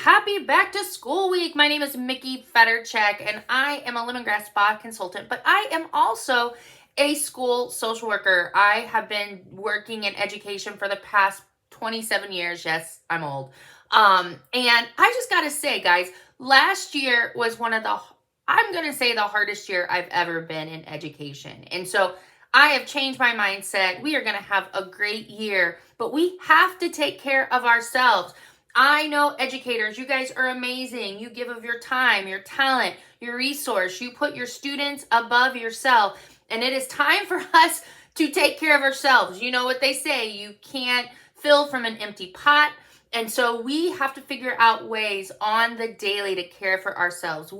happy back to school week. My name is Mickey Federchek and I am a lemongrass spa consultant, but I am also a school social worker. I have been working in education for the past 27 years. Yes, I'm old. And I just got to say, guys, last year was I'm going to say the hardest year I've ever been in education. And so I have changed my mindset. We are going to have a great year, but we have to take care of ourselves. I know educators, you guys are amazing. You give of your time, your talent, your resource. You put your students above yourself. And it is time for us to take care of ourselves. You know what they say, you can't fill from an empty pot. And so we have to figure out ways on the daily to care for ourselves. A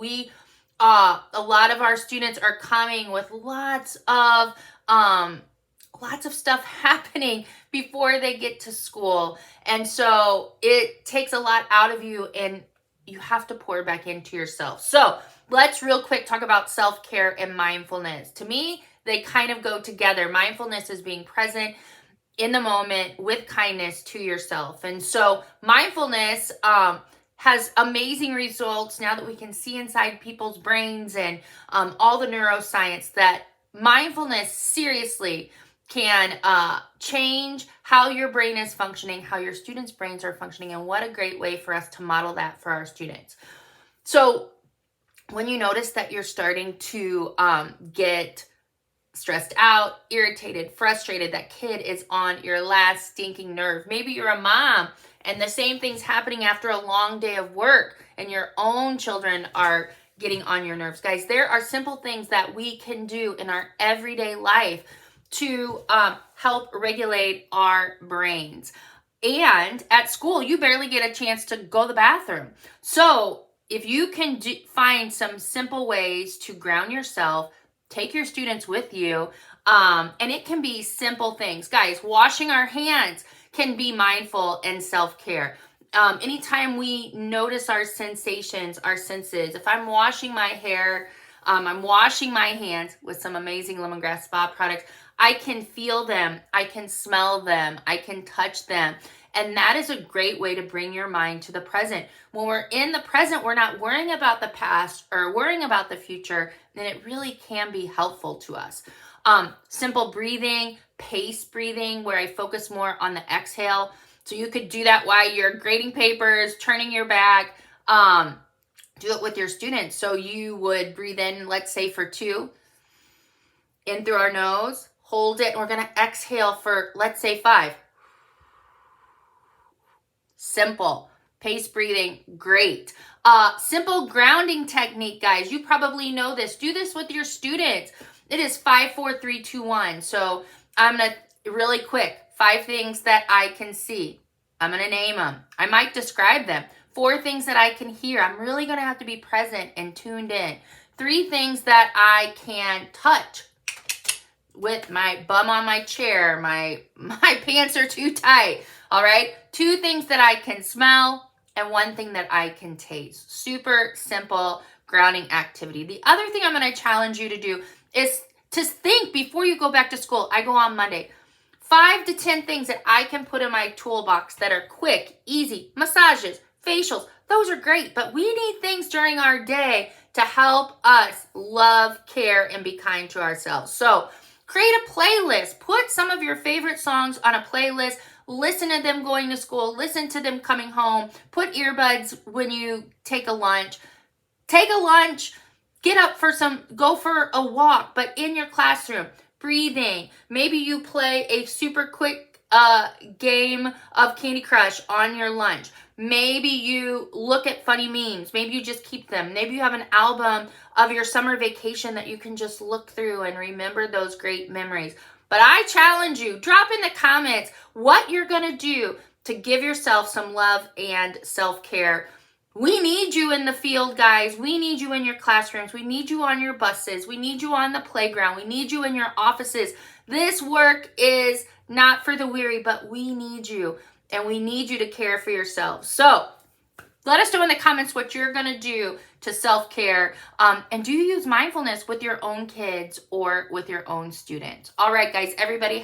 lot of our students are coming with lots of stuff happening before they get to school. And so it takes a lot out of you and you have to pour back into yourself. So let's real quick talk about self-care and mindfulness. To me, they kind of go together. Mindfulness is being present in the moment with kindness to yourself. And so mindfulness has amazing results now that we can see inside people's brains and all the neuroscience that mindfulness seriously can change how your brain is functioning, how your students' brains are functioning, and what a great way for us to model that for our students. So when you notice that you're starting to get stressed out, irritated, frustrated, that kid is on your last stinking nerve. Maybe you're a mom and the same thing's happening after a long day of work and your own children are getting on your nerves. Guys, there are simple things that we can do in our everyday life to help regulate our brains. And at school, you barely get a chance to go to the bathroom. So if you can find some simple ways to ground yourself, take your students with you, and it can be simple things. Guys, washing our hands can be mindful and self-care. Anytime we notice our sensations, our senses, if I'm washing my hair, I'm washing my hands with some amazing lemongrass spa products, I can feel them, I can smell them, I can touch them. And that is a great way to bring your mind to the present. When we're in the present, we're not worrying about the past or worrying about the future, then it really can be helpful to us. Simple breathing, pace breathing, where I focus more on the exhale. So you could do that while you're grading papers, turning your back, do it with your students. So you would breathe in, let's say for 2, in through our nose, hold it, and we're going to exhale for, let's say 5. Simple. Pace breathing, great. Simple grounding technique, guys. You probably know this. Do this with your students. It is 5, 4, 3, 2, 1. So I'm going to, really quick, 5 things that I can see. I'm going to name them. I might describe them. 4 things that I can hear. I'm really going to have to be present and tuned in. 3 things that I can touch with my bum on my chair. My pants are too tight. All right. 2 things that I can smell and 1 thing that I can taste. Super simple grounding activity. The other thing I'm going to challenge you to do is to think before you go back to school. I go on Monday. 5 to 10 things that I can put in my toolbox that are quick, easy, massages, facials. Those are great, but we need things during our day to help us love, care, and be kind to ourselves. So create a playlist. Put some of your favorite songs on a playlist. Listen to them going to school. Listen to them coming home. Put earbuds when you take a lunch. Take a lunch. Get up go for a walk, but in your classroom. Breathing. Maybe you play a super quick game of Candy Crush on your lunch. Maybe you look at funny memes. Maybe you just keep them. Maybe you have an album of your summer vacation that you can just look through and remember those great memories. But I challenge you, drop in the comments what you're going to do to give yourself some love and self-care. We need you in the field, guys. We need you in your classrooms. We need you on your buses. We need you on the playground. We need you in your offices. This work is not for the weary, but we need you. And we need you to care for yourself. So let us know in the comments what you're going to do to self-care. And do you use mindfulness with your own kids or with your own students? All right, guys, everybody.